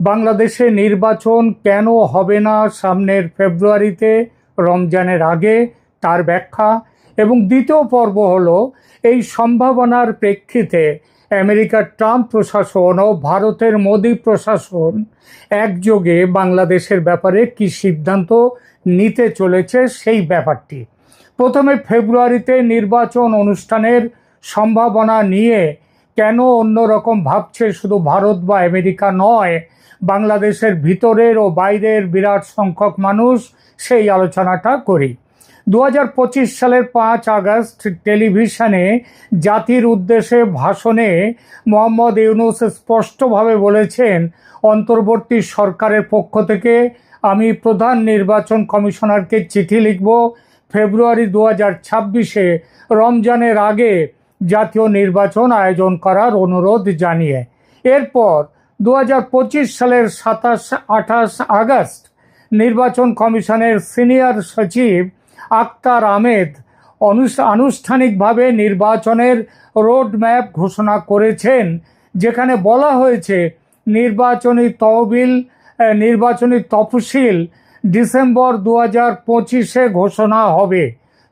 বাংলাদেশে নির্বাচন কেন হবে না সামনের ফেব্রুয়ারিতে রমজানের আগে, তার ব্যাখ্যা। এবং দ্বিতীয় পর্ব হলো এই সম্ভাবনার প্রেক্ষিতে আমেরিকার ট্রাম্প প্রশাসন ও ভারতের মোদি প্রশাসন একযোগে বাংলাদেশের ব্যাপারে কি সিদ্ধান্ত নিতে চলেছে সেই ব্যাপারটি। প্রথমে ফেব্রুয়ারিতে নির্বাচন অনুষ্ঠানের সম্ভাবনা নিয়ে কেন অন্যরকম ভাবছে শুধু ভারত বা আমেরিকা নয়, বাংলাদেশের ভিতরের ও বাইরের বিরাট সংখ্যক মানুষ, সেই আলোচনাটা করি। 2025 সালের 5 আগস্ট টেলিভিশনে জাতির উদ্দেশ্যে ভাষণে মোহাম্মদ ইউনূস স্পষ্টভাবে বলেছেন, অন্তর্বর্তী সরকারের পক্ষ থেকে আমি প্রধান নির্বাচন কমিশনারকে চিঠি লিখব ফেব্রুয়ারি 2026-এ রমজানের আগে জাতীয় নির্বাচন আয়োজন করার অনুরোধ জানিয়ে। এরপর 2025 সালের 27-28 আগস্ট নির্বাচন কমিশনের সিনিয়র সচিব আক্তার আহমেদ আনুষ্ঠানিকভাবে নির্বাচনের রোডম্যাপ ঘোষণা করেছেন, যেখানে বলা হয়েছে নির্বাচনী তফসিল ডিসেম্বর 2025-এ ঘোষণা হবে,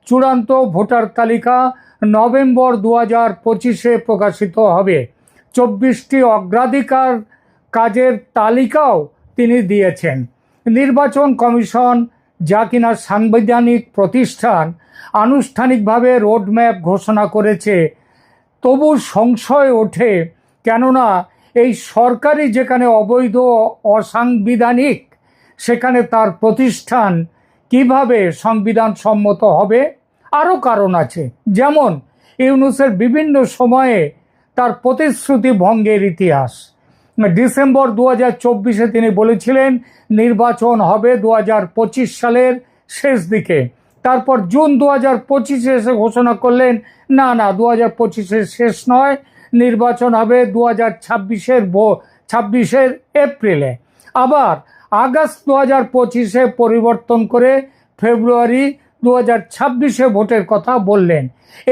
চূড়ান্ত ভোটার তালিকা নভেম্বর 2025-এ প্রকাশিত হবে। 24টি অগ্রাধিকার কাজের তালিকাও তিনি দিয়েছেন। নির্বাচন কমিশন, যা কিনা সাংবিধানিক প্রতিষ্ঠান, আনুষ্ঠানিকভাবে রোডম্যাপ ঘোষণা করেছে। তবু সংশয় ওঠে, কেননা এই সরকারি যেখানে অবৈধ অসাংবিধানিক, সেখানে তার প্রতিষ্ঠান কিভাবে সংবিধান সম্মত হবে? আরও কারণ আছে, যেমন ইউনূসের বিভিন্ন সময়ে তার প্রতিশ্রুতি ভঙ্গের ইতিহাস। ডিসেম্বর 2024-এ তিনি বলেছিলেন নির্বাচন হবে 2025 সালের শেষ দিকে। তারপর জুন 2025-এ এসে ঘোষণা করলেন না 2025-এর শেষ নয়, নির্বাচন হবে 2026-এর এপ্রিলে। আবার আগস্ট 2025-এ পরিবর্তন করে ফেব্রুয়ারি 2026-এ ভোটের কথা বললেন।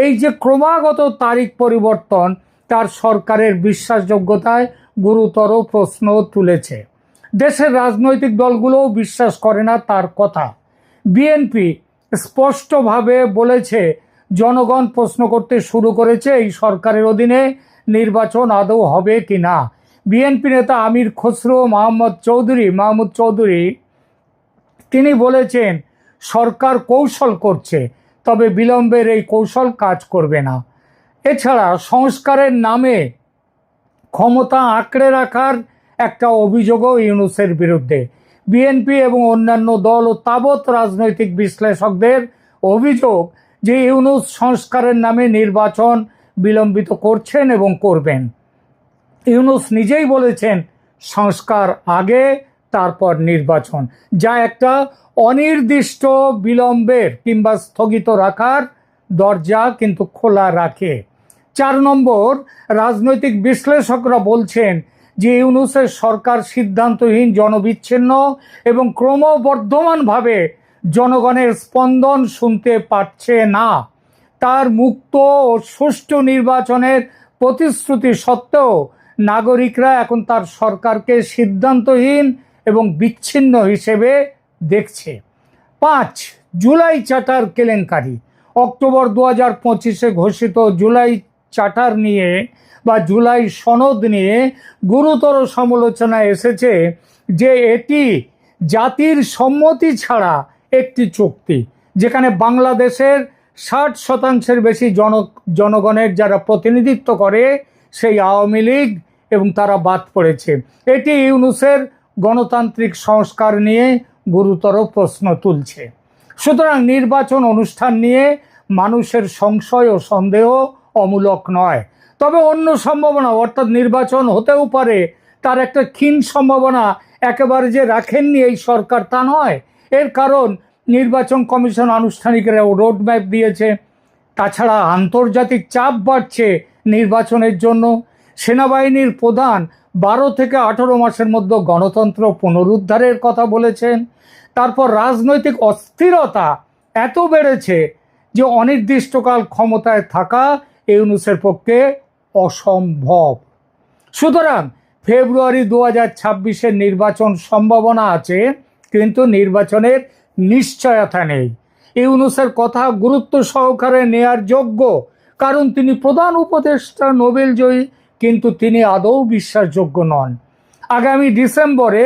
এই যে ক্রমাগত তারিখ পরিবর্তন, তার সরকারের বিশ্বাসযোগ্যতায় গুরুতর প্রশ্ন তুলেছে। দেশের রাজনৈতিক দলগুলোও বিশ্বাস করে না তার কথা। বিএনপি স্পষ্টভাবে বলেছে, জনগণ প্রশ্ন করতে শুরু করেছে এই সরকারের অধীনে নির্বাচন আদৌ হবে কি না। বিএনপি নেতা আমির খসরু মাহমুদ চৌধুরী তিনি বলেছেন, সরকার কৌশল করছে, তবে বিলম্বের এই কৌশল কাজ করবে না। এছাড়া সংস্কারের নামে ক্ষমতা আঁকড়ে রাখার একটা অভিযোগও ইউনূসের বিরুদ্ধে। বিএনপি এবং অন্যান্য দল ও তাবৎ রাজনৈতিক বিশ্লেষকদের অভিযোগ যে ইউনূস সংস্কারের নামে নির্বাচন বিলম্বিত করছেন এবং করবেন। ইউনূস নিজেই বলেছেন সংস্কার আগে, তারপর নির্বাচন, যা একটা অনির্দিষ্ট বিলম্বের কিংবা স্থগিত রাখার দরজা কিন্তু খোলা রাখে। 4 নম্বর, রাজনৈতিক বিশ্লেষকরা বলছেন যে ইউনূসের সরকার সিদ্ধান্তহীন, জনবিচ্ছিন্ন এবং ক্রমবর্ধমানভাবে জনগণের স্পন্দন শুনতে পাচ্ছে না। তার মুক্ত ও সুষ্ঠু নির্বাচনের প্রতিশ্রুতি সত্ত্বেও নাগরিকরা এখন তার সরকারকে সিদ্ধান্তহীন এবং বিচ্ছিন্ন হিসেবে দেখছে। 5, জুলাই চার্টার কেলেঙ্কারি। অক্টোবর 2025-এ ঘোষিত জুলাই চার্টার নিয়ে বা জুলাই সনদ নিয়ে গুরুতর সমালোচনা এসেছে যে এটি জাতির সম্মতি ছাড়া একটি চুক্তি, যেখানে বাংলাদেশের 60% বেশি জনগণের যারা প্রতিনিধিত্ব করে সেই আওয়ামী লীগ এবং তারা বাদ পড়েছে। এটি ইউনূসের গণতান্ত্রিক সংস্কার নিয়ে গুরুতর প্রশ্ন তুলছে। সুতরাং নির্বাচন অনুষ্ঠান নিয়ে মানুষের সংশয় ও সন্দেহ অমূলক নয়। তবে অন্য সম্ভাবনা, অর্থাৎ নির্বাচন হতেও পারে, তার একটা ক্ষীণ সম্ভাবনা একেবারে যে রাখেননি এই সরকার তা নয়। এর কারণ নির্বাচন কমিশন আনুষ্ঠানিক রোডম্যাপ দিয়েছে। তাছাড়া আন্তর্জাতিক চাপ বাড়ছে নির্বাচনের জন্য। সেনাবাহিনীর প্রধান 12 থেকে 18 মাসের মধ্যে গণতন্ত্র পুনরুদ্ধারের কথা বলেছেন। তারপর রাজনৈতিক অস্থিরতা এত বেড়েছে যে অনির্দিষ্টকাল ক্ষমতায় থাকা ইউনূসের পক্ষে অসম্ভব। সুতরাং ফেব্রুয়ারি 2026-এর নির্বাচন সম্ভাবনা আছে, কিন্তু নির্বাচনের নিশ্চয়তা নেই। ইউনূসের কথা গুরুত্ব সহকারে নেয়ার যোগ্য, কারণ তিনি প্রধান উপদেষ্টা, নোবেল জয়ী, কিন্তু তিনি আদৌ বিশ্বাসযোগ্য নন। আগামী ডিসেম্বরে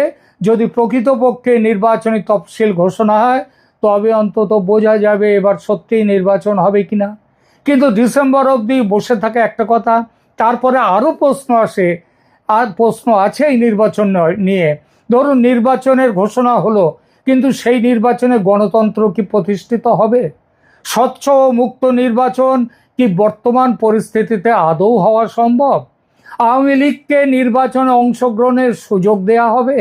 যদি প্রকৃতপক্ষে নির্বাচনী তফসিল ঘোষণা হয়, তবে অন্তত বোঝা যাবে এবার সত্যিই নির্বাচন হবে কিনা। কিন্তু ডিসেম্বর অবধি বসে থাকে একটা কথা, তারপরে আরও প্রশ্ন আসে, আর প্রশ্ন আছে এই নির্বাচন নিয়ে। ধরুন নির্বাচনের ঘোষণা হলো, কিন্তু সেই নির্বাচনে গণতন্ত্র কি প্রতিষ্ঠিত হবে? স্বচ্ছ ও মুক্ত নির্বাচন কি বর্তমান পরিস্থিতিতে আদৌ হওয়া সম্ভব? আওয়ামী লীগকে নির্বাচনে অংশগ্রহণের সুযোগ দেয়া হবে?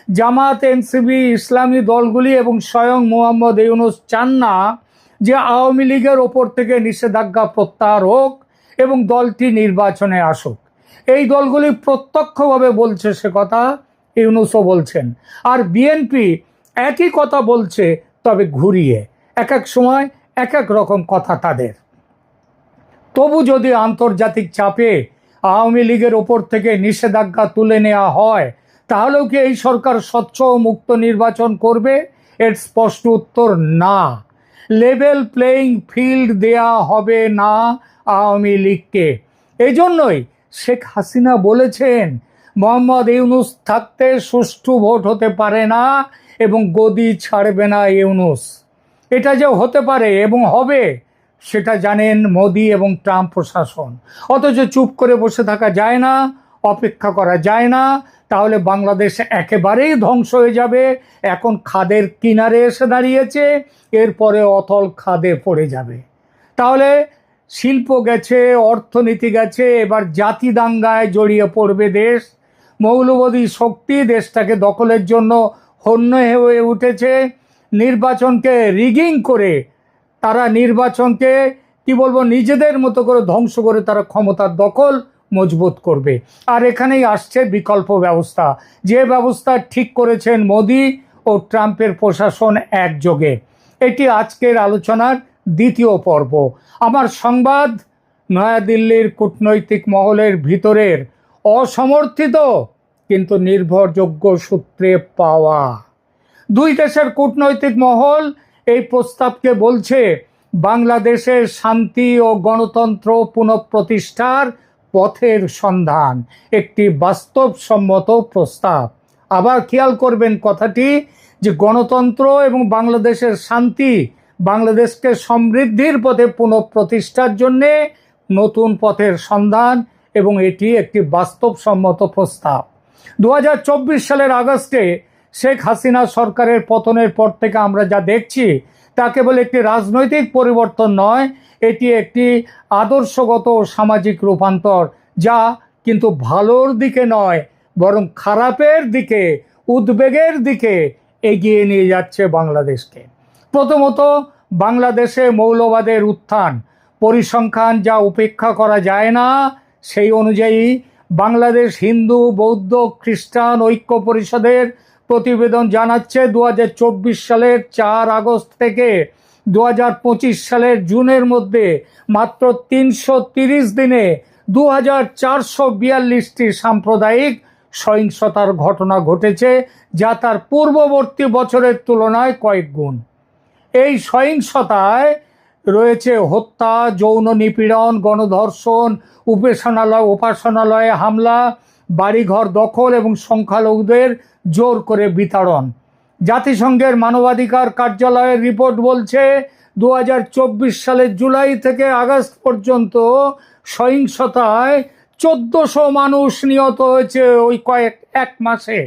জামাত, এনসিপি, ইসলামী দলগুলি এবং স্বয়ং মোহাম্মদ ইউনূস চান না যে আওয়ামী লীগের ওপর থেকে নিষেধাজ্ঞা প্রত্যাহার হোক এবং দলটি নির্বাচনে আসুক। এই দলগুলি প্রত্যক্ষভাবে বলছে সে কথা, ইউনূসও বলছেন। আর বিএনপি একই কথা বলছে, তবে ঘুরিয়ে। এক এক সময় এক এক রকম কথা তাদের। তবু যদি আন্তর্জাতিক চাপে আওয়ামী লীগের ওপর থেকে নিষেধাজ্ঞা তুলে নেওয়া হয়, তাহলেও কি এই সরকার স্বচ্ছ ও মুক্ত নির্বাচন করবে? এর স্পষ্ট উত্তর না। লেভেল প্লেয়িং ফিল্ড দেয়া হবে না আওয়ামী লীগকে। এই জন্যই শেখ হাসিনা বলেছেন, মোহাম্মদ ইউনূস থাকতে সুষ্ঠু ভোট হতে পারে না এবং গদি ছাড়বে না ইউনূস। এটা যে হতে পারে এবং হবে, সেটা জানেন মোদি এবং ট্রাম্প প্রশাসন। অথচ চুপ করে বসে থাকা যায় না, অপেক্ষা করা যায় না, তাহলে বাংলাদেশ একেবারেই ধ্বংস হয়ে যাবে। এখন খাদের কিনারে এসে দাঁড়িয়েছে, এরপরে অতল খাদে পড়ে যাবে। তাহলে শিল্প গেছে, অর্থনীতি গেছে, এবার জাতি দাঙ্গায় জড়িয়ে পড়বে দেশ। মৌলবাদী শক্তি দেশটাকে দখলের জন্য হন্য হয়ে উঠেছে। নির্বাচনকে রিগিং করে তারা নির্বাচনকে কি বলবো, নিজেদের মতো করে ধ্বংস করে তারা ক্ষমতার দখল মজবুত করবে। আর এখানেই আসছে বিকল্প ব্যবস্থা, যে ব্যবস্থা ঠিক করেছেন মোদি ও ট্রাম্পের প্রশাসন একযোগে। এটি আজকের আলোচনার দ্বিতীয় পর্ব। আমার সংবাদ নয়াদিল্লির কূটনৈতিক মহলের ভিতরের অসমর্থিত কিন্তু নির্ভরযোগ্য সূত্রে পাওয়া। দুই দেশের কূটনৈতিক মহল এই প্রস্তাবকে বলছে বাংলাদেশের শান্তি ও গণতন্ত্র পুনঃপ্রতিষ্ঠার পথের সন্ধান, একটি বাস্তবসম্মত প্রস্তাব। আবার খেয়াল করবেন কথাটি, যে গণতন্ত্র এবং বাংলাদেশের শান্তি, বাংলাদেশকে সমৃদ্ধির পথে পুনঃপ্রতিষ্ঠার জন্যে নতুন পথের সন্ধান, এবং এটি একটি বাস্তবসম্মত প্রস্তাব। 2024 সালের আগস্টে শেখ হাসিনা সরকারের পতনের পর থেকে আমরা যা দেখছি, তা কেবল একটি রাজনৈতিক পরিবর্তন নয়, এটি একটি আদর্শগত সামাজিক রূপান্তর, যা কিন্তু ভালোর দিকে নয়, বরং খারাপের দিকে, উদ্বেগের দিকে এগিয়ে নিয়ে যাচ্ছে বাংলাদেশকে। প্রথমত, বাংলাদেশে মৌলবাদের উত্থান। পরিসংখ্যান যা উপেক্ষা করা যায় না, সেই অনুযায়ী বাংলাদেশ হিন্দু, বৌদ্ধ, খ্রিস্টান ঐক্য পরিষদের প্রতিবেদন জানাচ্ছে 2024 সালের 4 আগস্ট থেকে 2025 সালের জুনের মধ্যে মাত্র 330 দিনে 2442টি সাম্প্রদায়িক সহিংসতার ঘটনা ঘটেছে, যা তার পূর্ববর্তী বছরের তুলনায় কয়েক গুণ। এই সহিংসতায় রয়েছে হত্যা, যৌন নিপীড়ন, গণধর্ষণ, উপাসনালয়ে হামলা, বাড়িঘর দখল এবং সংখ্যালঘুদের জোর করে বিতাড়ন। জাতিসংঘের মানবাধিকার কার্যালয়ের রিপোর্ট বলছে 2024 সালের জুলাই থেকে আগস্ট পর্যন্ত সহিংসতায় 1400 মানুষ নিহত হয়েছে। ওই এক মাসে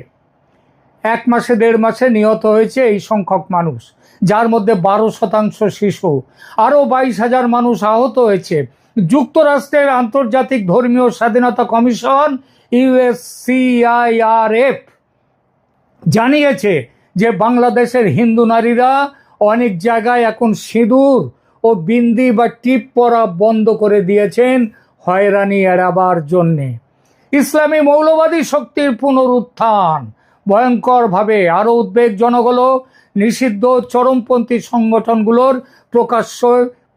1.5 মাসে নিহত হয়েছে এই সংখ্যক মানুষ, যার মধ্যে 12% শিশু। আরও 22,000 মানুষ আহত হয়েছে। যুক্তরাষ্ট্রের আন্তর্জাতিক ধর্মীয় স্বাধীনতা কমিশন USCIRF জানিয়েছে যে বাংলাদেশের হিন্দু নারীরা অনেক জায়গায় এখন সিঁদুর ও বিন্দি বা টিপ পরা বন্ধ করে দিয়েছেন হয়রানি এড়াবার জন্যে। ইসলামী মৌলবাদী শক্তির পুনরুত্থান ভয়ঙ্করভাবে। আরও উদ্বেগজনক হলো নিষিদ্ধ চরমপন্থী সংগঠনগুলোর প্রকাশ্য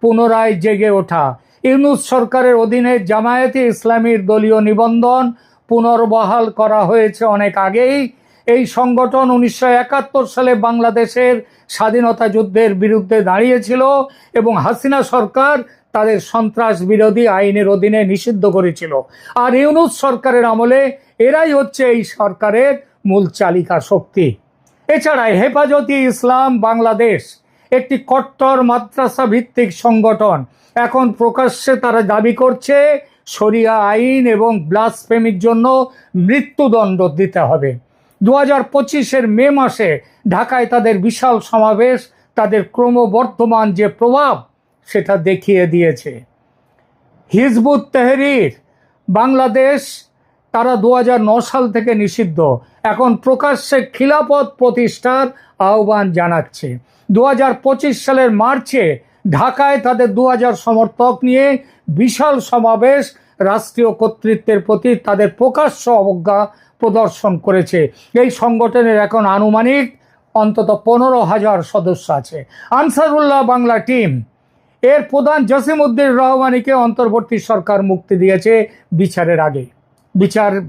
পুনরায় জেগে ওঠা। ইউনূস সরকারের অধীনে জামায়াতে ইসলামীর দলীয় নিবন্ধন পুনর্বহাল করা হয়েছে অনেক আগেই। এই সংগঠন 1971 সালে বাংলাদেশের স্বাধীনতা যুদ্ধের বিরুদ্ধে দাঁড়িয়েছিল এবং হাসিনা সরকার তাদের সন্ত্রাস বিরোধী আইনের অধীনে নিষিদ্ধ করেছিল। আর ইউনূস সরকারের আমলে এরাই হচ্ছে এই সরকারের মূল চালিকা শক্তি। এছাড়া হেফাজতে ইসলাম বাংলাদেশ একটি কট্টর মাদ্রাসা ভিত্তিক সংগঠন। এখন প্রকাশ্যে তারা দাবি করছে শরিয়া আইন এবং ব্লাসফেমির জন্য মৃত্যুদণ্ড দিতে হবে। 2025-এর মে মাসে ঢাকায় তাদের বিশাল সমাবেশ তাদের ক্রমবর্ধমান যে প্রভাব সেটা দেখিয়ে দিয়েছে। হিজবুত তাহরীর বাংলাদেশ তারা 2009 সাল থেকে নিষিদ্ধ, এখন প্রকাশ্যে খিলাফত প্রতিষ্ঠার আহ্বান জানাচ্ছে। 2025 সালের মার্চে ঢাকায় তাদের 2000 সমর্থক নিয়ে বিশাল সমাবেশ রাষ্ট্রীয় কর্তৃত্বের প্রতি তাদের প্রকাশ্য অবজ্ঞা প্রদর্শন করেছে। এই সংগঠনের এখন আনুমানিক অন্তত 15,000 সদস্য আছে। আনসারুল্লাহ বাংলা টিম এর প্রধান জসিম-উদ্দিন রহমানীকে অন্তর্বর্তী সরকার মুক্তি দিয়েছে বিচারের আগে,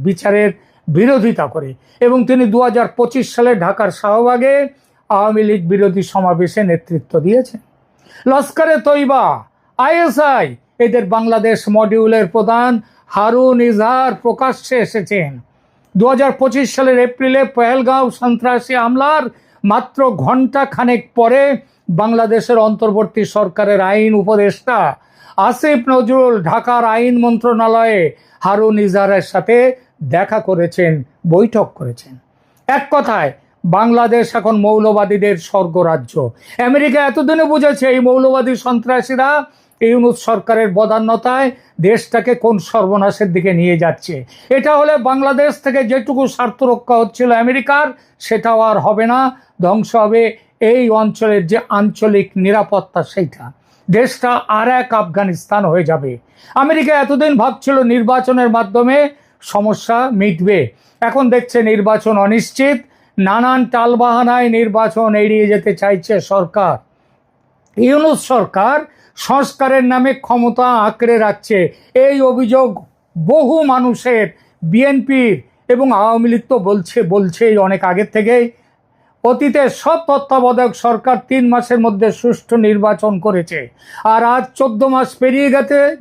বিচারের বিরোধিতা করে, এবং তিনি 2025 সালে ঢাকার শাহবাগে আওয়ামী লীগ বিরোধী সমাবেশে নেতৃত্ব দিয়েছেন। লস্করে তৈবা, আইএসআই এদের বাংলাদেশ মডিউলের প্রধান হারুন ইজহার প্রকাশ্যে এসেছেন। 2025 সালের এপ্রিলে পহেলগাঁও সন্ত্রাসী হামলার মাত্র ঘণ্টা খানেক পরে বাংলাদেশের অন্তর্বর্তী সরকারের আইন উপদেষ্টা আসিফ নজরুল ঢাকার আইন মন্ত্রণালয়ে হারুন ইজহারের সাথে দেখা করেছেন, বৈঠক করেছেন। এক কথায় বাংলাদেশ এখন মৌলবাদীদের স্বর্গরাজ্য। আমেরিকা এতদিনে বুঝেছে এই মৌলবাদী সন্ত্রাসীরা ইউনূস সরকারের বদান্যতায় দেশটাকে কোন সর্বনাশের দিকে নিয়ে যাচ্ছে। এটা হলে বাংলাদেশ থেকে যেটুকু স্বার্থ রক্ষা হচ্ছিল আমেরিকার, সেটাও আর হবে না। ধ্বংস হবে এই অঞ্চলের যে আঞ্চলিক নিরাপত্তা, সেইটা। দেশটা আর এক আফগানিস্তান হয়ে যাবে। আমেরিকা এতদিন ভাবছিল নির্বাচনের মাধ্যমে সমস্যা মিটবে, এখন দেখছে নির্বাচন অনিশ্চিত, নানান টালবাহানায় নির্বাচন এড়িয়ে যেতে চাইছে সরকার। ইউনূস সরকার সংস্কারের নামে ক্ষমতা আঁকড়ে রাখছে, এই অভিযোগ বহু মানুষের। বিএনপির এবং আওয়ামী লীগ তো বলছেই অনেক আগের থেকেই। অতীতে সব তত্ত্বাবধায়ক সরকার 3 মাসের মধ্যে সুষ্ঠু নির্বাচন করেছে, আর আজ 14 মাস পেরিয়ে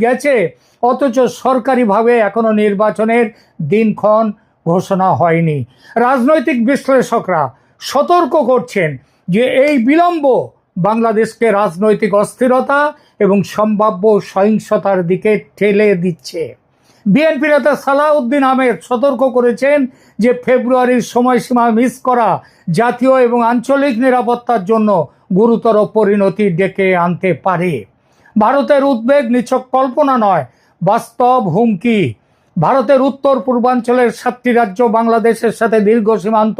গেছে, অথচ সরকারিভাবে এখনো নির্বাচনের দিনক্ষণ ঘোষণা হয়নি। রাজনৈতিক বিশ্লেষকরা সতর্ক করছেন যে এই বিলম্ব বাংলাদেশকে রাজনৈতিক অস্থিরতা এবং সম্ভাব্য সহিংসতার দিকে ঠেলে দিচ্ছে। বিএনপি নেতা সালাউদ্দিন আহমেদ সতর্ক করেছেন যে ফেব্রুয়ারির সময়সীমা মিস করা জাতীয় এবং আঞ্চলিক নিরাপত্তার জন্য গুরুতর পরিণতি ডেকে আনতে পারে। ভারতের উদ্বেগ নিছক কল্পনা নয়, বাস্তব হুমকি। ভারতের উত্তর পূর্বাঞ্চলের 7টি রাজ্য বাংলাদেশের সাথে দীর্ঘ সীমান্ত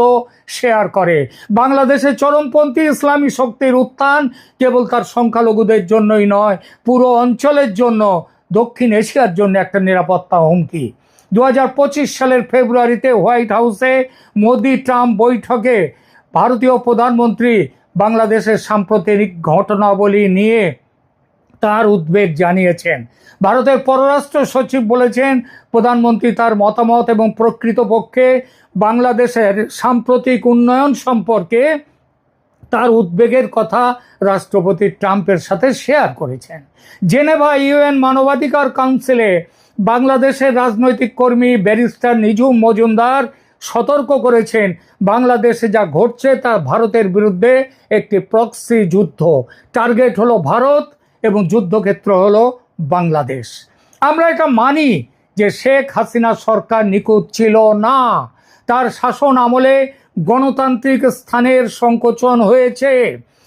শেয়ার করে। বাংলাদেশে চরমপন্থী ইসলামী শক্তির উত্থান কেবল তার সংখ্যালঘুদের জন্যই নয়, পুরো অঞ্চলের জন্য, দক্ষিণ এশিয়ার জন্য একটা নিরাপত্তা হুমকি। 2025 সালের ফেব্রুয়ারিতে হোয়াইট হাউসে মোদি ট্রাম্প বৈঠকে ভারতীয় প্রধানমন্ত্রী বাংলাদেশের সাম্প্রতিক ঘটনাবলী নিয়ে তার উদ্বেগ জানিয়েছেন। ভারতের পররাষ্ট্র সচিব বলেছেন প্রধানমন্ত্রী তার মতামত এবং প্রকৃতপক্ষে বাংলাদেশের সাম্প্রতিক উন্নয়ন সম্পর্কে তার উদ্বেগের কথা রাষ্ট্রপতি ট্রাম্পের সাথে শেয়ার করেছেন। জেনেভা ইউএন মানবাধিকার কাউন্সিলে বাংলাদেশের রাজনৈতিক কর্মী ব্যারিস্টার নিঝুম মজুমদার সতর্ক করেছেন বাংলাদেশে যা ঘটছে তা ভারতের বিরুদ্ধে একটি প্রক্সি যুদ্ধ। টার্গেট হলো ভারত এবং যুদ্ধক্ষেত্র হলো বাংলাদেশ। আমরা এটা মানি যে শেখ হাসিনা সরকার নিখুঁত ছিল না, তার শাসন আমলে গণতান্ত্রিক স্থানের সংকোচন হয়েছে,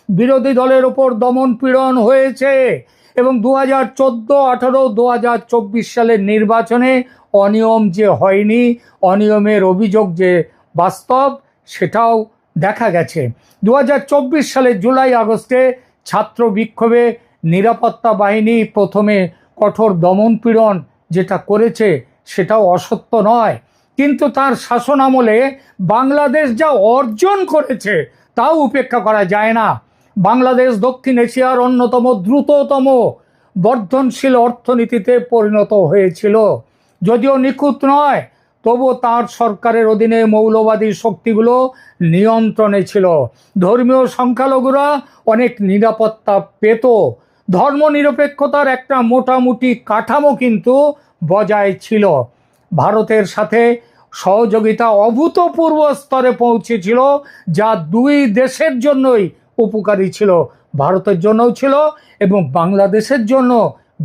বিরোধী দলের ওপর দমন পীড়ন হয়েছে, এবং 2014, 18, 2024 সালের নির্বাচনে অনিয়ম যে হয়নি, অনিয়মের অভিযোগ যে বাস্তব, সেটাও দেখা গেছে। 2024 সালের জুলাই আগস্টে ছাত্র বিক্ষোভে নিরাপত্তা বাহিনী প্রথমে কঠোর দমন পীড়ন যেটা করেছে সেটাও অসত্য নয়, কিন্তু তার শাসন আমলে বাংলাদেশ যা অর্জন করেছে তাও উপেক্ষা করা যায় না। বাংলাদেশ দক্ষিণ এশিয়ার অন্যতম দ্রুততম বর্ধনশীল অর্থনীতিতে পরিণত হয়েছিল। যদিও নিখুঁত নয়, তবুও তার সরকারের অধীনে মৌলবাদী শক্তিগুলো নিয়ন্ত্রণে ছিল। ধর্মীয় সংখ্যালঘুরা অনেক নিরাপত্তা পেত। ধর্মনিরপেক্ষতার একটা মোটামুটি কাঠামো কিন্তু বজায় ছিল। ভারতের সাথে সহযোগিতা অভূতপূর্ব স্তরে পৌঁছেছিল, যা দুই দেশের জন্যই উপকারী ছিল। ভারতের জন্যও ছিল এবং বাংলাদেশের জন্য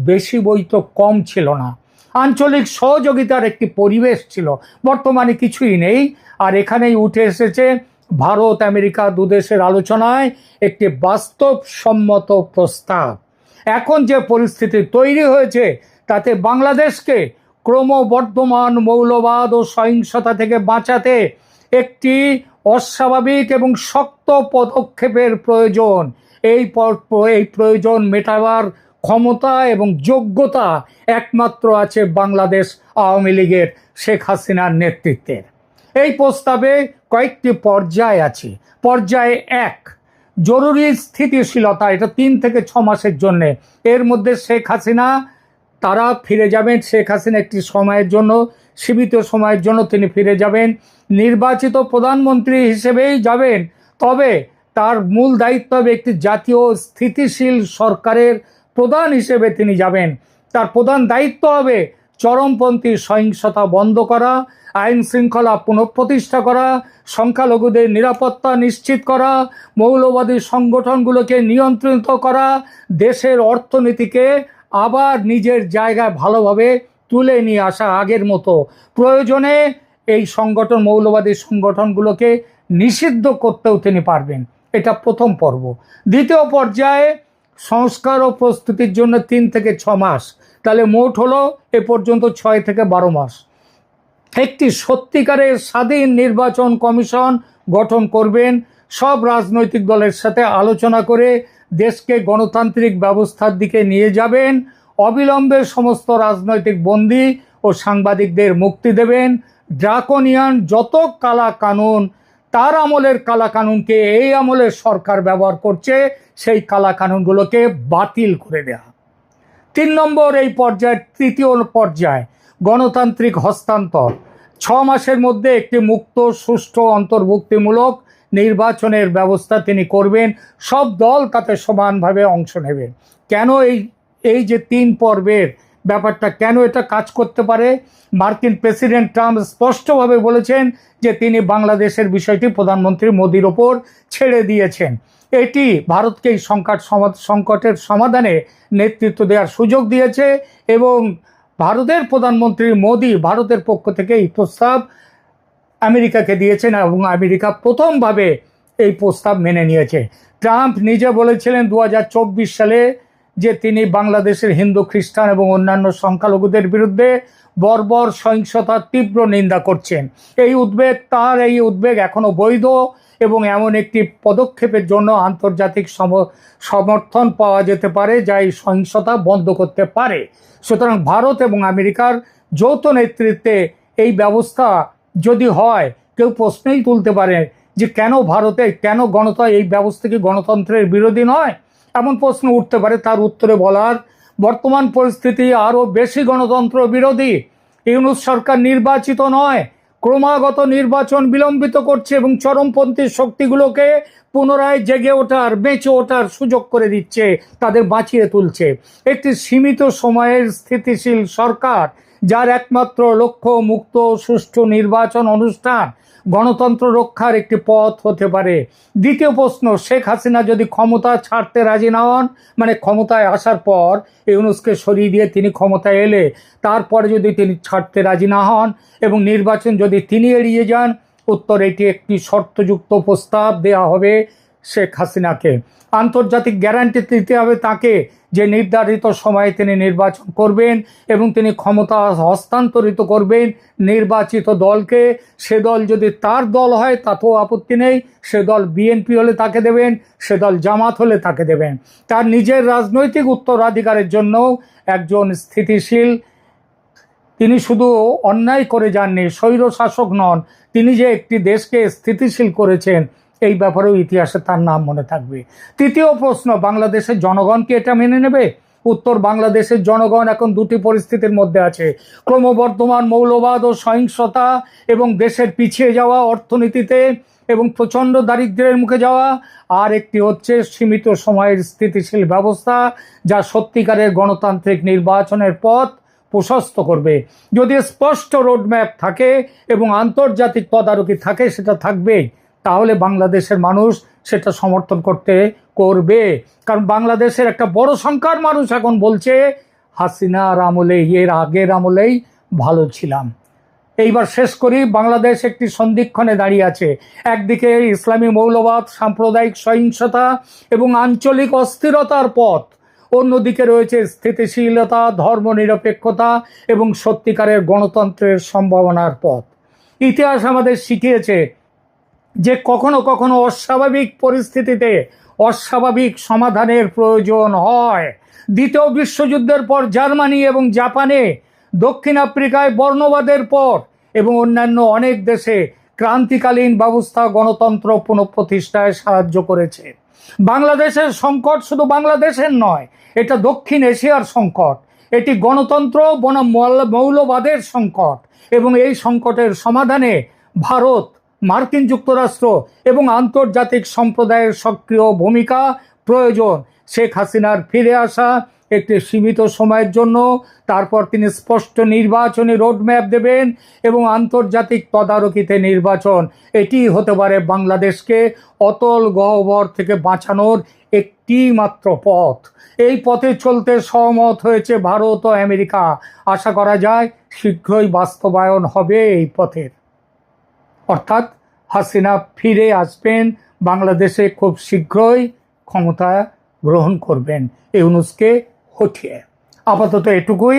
বেশি বই তো কম ছিল না। আঞ্চলিক সহযোগিতার একটি পরিবেশ ছিল, বর্তমানে কিছুই নেই। আর এখানেই উঠে এসেছে ভারত আমেরিকা দুদেশের আলোচনায় একটি বাস্তবসম্মত প্রস্তাব। এখন যে পরিস্থিতি তৈরি হয়েছে তাতে বাংলাদেশকে ক্রমবর্ধমান মৌলবাদ ও সহিংসতা থেকে বাঁচাতে একটি অস্বাভাবিক এবং শক্ত পদক্ষেপের প্রয়োজন। এই প্রয়োজন মেটাবার ক্ষমতা এবং যোগ্যতা একমাত্র আছে বাংলাদেশ আওয়ামী লীগের শেখ হাসিনার নেতৃত্বের। এই প্রস্তাবে কয়েকটি পর্যায় আছে। পর্যায় 1, জরুরি স্থিতিশীলতা, এটা 3 থেকে 6 মাসের জন্যে। এর মধ্যে শেখ হাসিনা তারা ফিরে যাবেন। শেখ হাসিনা একটি সময়ের জন্য, সীমিত সময়ের জন্য তিনি ফিরে যাবেন। নির্বাচিত প্রধানমন্ত্রী হিসেবেই যাবেন, তবে তার মূল দায়িত্ব হবে একটি জাতীয় স্থিতিশীল সরকারের প্রধান হিসেবে তিনি যাবেন। তার প্রধান দায়িত্ব হবে চরমপন্থী সহিংসতা বন্ধ করা, আইন শৃঙ্খলা পুনঃপ্রতিষ্ঠা করা, সংখ্যালঘুদের নিরাপত্তা নিশ্চিত করা, মৌলবাদী সংগঠনগুলোকে নিয়ন্ত্রিত করা, দেশের অর্থনীতিকে আবার নিজের জায়গায় ভালোভাবে তুলে নিয়ে আসা আগের মতো। প্রয়োজনে এই মৌলবাদী সংগঠনগুলোকে নিষিদ্ধ করতেও তিনি পারবেন। এটা প্রথম পর্ব। দ্বিতীয় পর্যায়ে সংস্কার ও প্রস্তুতির জন্য 3 থেকে 6 মাস, তাহলে মোট হলো এ পর্যন্ত 6 থেকে 12 মাস। একটি সত্যিকারের স্বাধীন নির্বাচন কমিশন গঠন করবেন। সব রাজনৈতিক দলের সাথে আলোচনা করে দেশকে গণতান্ত্রিক ব্যবস্থার দিকে নিয়ে যাবেন। অবিলম্বে সমস্ত রাজনৈতিক বন্দী ও সাংবাদিকদের মুক্তি দেবেন। ড্রাকোনিয়ান যত কালা কানুন, তার আমলের কালা কানুনকে এই আমলের সরকার ব্যবহার করছে, সেই কালা কানুনগুলোকে বাতিল করে দেয়া। 3 নম্বর এই পর্যায়ের তৃতীয় পর্যায়, গণতান্ত্রিক হস্তান্তর। 6 মাসের মধ্যে একটি মুক্ত, সুষ্ঠু, অন্তর্ভুক্তিমূলক নির্বাচনের ব্যবস্থা তিনি করবেন। সব দল তাতে সমানভাবে অংশ নেবে। কেন এই যে 3 পর্বের ব্যাপারটা, কেন এটা কাজ করতে পারে? মার্কিন প্রেসিডেন্ট ট্রাম্প স্পষ্টভাবে বলেছেন যে তিনি বাংলাদেশের বিষয়টি প্রধানমন্ত্রী মোদির ওপর ছেড়ে দিয়েছেন। এটি ভারতকে এই সংকটের সমাধানে নেতৃত্ব দেওয়ার সুযোগ দিয়েছে এবং ভারতের প্রধানমন্ত্রী মোদি ভারতের পক্ষ থেকে এই প্রস্তাব আমেরিকাকে দিয়েছেন এবং আমেরিকা প্রথমভাবে এই প্রস্তাব মেনে নিয়েছে। ট্রাম্প নিজে বলেছিলেন 2024 সালে যে তিনি বাংলাদেশের হিন্দু, খ্রিস্টান এবং অন্যান্য সংখ্যালঘুদের বিরুদ্ধে বর্বর সহিংসতার তীব্র নিন্দা করছেন। এই উদ্বেগ এখনো বৈধ এবং এমন একটি পদক্ষেপের জন্য আন্তর্জাতিক সমর্থন পাওয়া যেতে পারে যা এই সহিংসতা বন্ধ করতে পারে। সুতরাং ভারত এবং আমেরিকার যৌথ নেতৃত্বে এই ব্যবস্থা যদি হয়, কেউ প্রশ্নই তুলতে পারে যে কেন এই ব্যবস্থা কি গণতন্ত্রের বিরোধী নয়? এমন প্রশ্ন উঠতে পারে। তার উত্তরে বলার, বর্তমান পরিস্থিতি আরও বেশি গণতন্ত্র বিরোধী। ইউনূস সরকার নির্বাচিত নয়, ক্রমাগত নির্বাচন বিলম্বিত করছে এবং চরমপন্থী শক্তিগুলোকে পুনরায় জেগে ওঠার, বেঁচে ওঠার সুযোগ করে দিচ্ছে, তাদের বাঁচিয়ে তুলছে। একটি সীমিত সময়ের স্থিতিশীল সরকার, যার একমাত্র লক্ষ্য মুক্ত সুষ্ঠু নির্বাচন অনুষ্ঠান, গণতন্ত্র রক্ষার একটি পথ হতে পারে। দ্বিতীয় প্রশ্ন, শেখ হাসিনা যদি ক্ষমতা ছাড়তে রাজি না হন, মানে ক্ষমতায় আসার পর ইউনূসকে সরিয়ে দিয়ে তিনি ক্ষমতায় এলে তারপরে যদি তিনি ছাড়তে রাজি না হন এবং নির্বাচন যদি তিনি এড়িয়ে যান, উত্তর এটি একটি শর্তযুক্ত প্রস্তাব দেওয়া হবে শেখ হাসিনাকে। আন্তর্জাতিক গ্যারান্টি দিতে হবে তাকে যে নির্ধারিত সময়ে তিনি নির্বাচন করবেন এবং তিনি ক্ষমতা হস্তান্তরিত করবেন নির্বাচিত দলকে। সে দল যদি তার দল হয় তাতেও আপত্তি নেই, সে দল বিএনপি হলে তাকে দেবেন, সে দল জামাত হলে তাকে দেবেন। তার নিজের রাজনৈতিক উত্তরাধিকারের জন্য একজন স্থিতিশীল, তিনি শুধু অন্যায় করে যাননি, স্বৈর শাসক নন, তিনি যে একটি দেশকে স্থিতিশীল করেছেন, এই ব্যাপারেও ইতিহাসে তার নাম মনে থাকবে। তৃতীয় প্রশ্ন, বাংলাদেশের জনগণ কি এটা মেনে নেবে? উত্তর বাংলাদেশের জনগণ এখন দুটি পরিস্থিতির মধ্যে আছে: ক্রমবর্ধমান মৌলবাদ ও সহিংসতা এবং দেশের পিছিয়ে যাওয়া অর্থনীতিতে এবং প্রচণ্ড দারিদ্র্যের মুখে যাওয়া, আর একটি হচ্ছে সীমিত সময়ের স্থিতিশীল ব্যবস্থা যা সত্যিকারের গণতান্ত্রিক নির্বাচনের পথ প্রশস্ত করবে। যদি স্পষ্ট রোডম্যাপ থাকে এবং আন্তর্জাতিক তদারকি থাকে, সেটা থাকবেই, তাহলে বাংলাদেশের মানুষ সেটা সমর্থন করবে। কারণ বাংলাদেশের একটা বড় সংখ্যার মানুষ এখন বলছে হাসিনার আমলে, এর আগের আমলেই ভালো ছিলাম। এইবার শেষ করি। বাংলাদেশ একটি সন্ধিক্ষণে দাঁড়িয়ে আছে। একদিকে ইসলামী মৌলবাদ, সাম্প্রদায়িক সহিংসতা এবং আঞ্চলিক অস্থিরতার পথ, অন্যদিকে রয়েছে স্থিতিশীলতা, ধর্মনিরপেক্ষতা এবং সত্যিকারের গণতন্ত্রের সম্ভাবনার পথ। ইতিহাস আমাদের শিখিয়েছে যে কখনো কখনো অস্বাভাবিক পরিস্থিতিতে অস্বাভাবিক সমাধানের প্রয়োজন হয়। দ্বিতীয় বিশ্বযুদ্ধের পর জার্মানি এবং জাপানে, দক্ষিণ আফ্রিকায় বর্ণবাদের পর এবং অন্যান্য অনেক দেশে ক্রান্তিকালীন ব্যবস্থা গণতন্ত্র পুনঃপ্রতিষ্ঠায় সাহায্য করেছে। বাংলাদেশের সংকট শুধু বাংলাদেশের নয়, এটা দক্ষিণ এশিয়ার সংকট। এটি গণতন্ত্র বনাম মৌলবাদের সংকট, এবং এই সংকটের সমাধানে ভারত, মার্কিন যুক্তরাষ্ট্র এবং আন্তর্জাতিক সম্প্রদায়ের সক্রিয় ভূমিকা প্রয়োজন। শেখ হাসিনার ফিরে আসা একটি সীমিত সময়ের জন্য, তারপর তিনি স্পষ্ট নির্বাচনী রোডম্যাপ দেবেন এবং আন্তর্জাতিক তদারকিতে নির্বাচন। এটি হতে পারে বাংলাদেশকে অতল গহ্বর থেকে বাঁচানোর একটি মাত্র পথ। এই পথে চলতে সহমত হয়েছে ভারত ও আমেরিকা। আশা করা যায় শীঘ্রই বাস্তবায়ন হবে এই পথের। অর্থাৎ হাসিনা ফিরে আসবেন, বাংলাদেশে খুব শীঘ্রই ক্ষমতা গ্রহণ করবেন ইউনূসকে হঠিয়ে। আপাতত এটুকুই।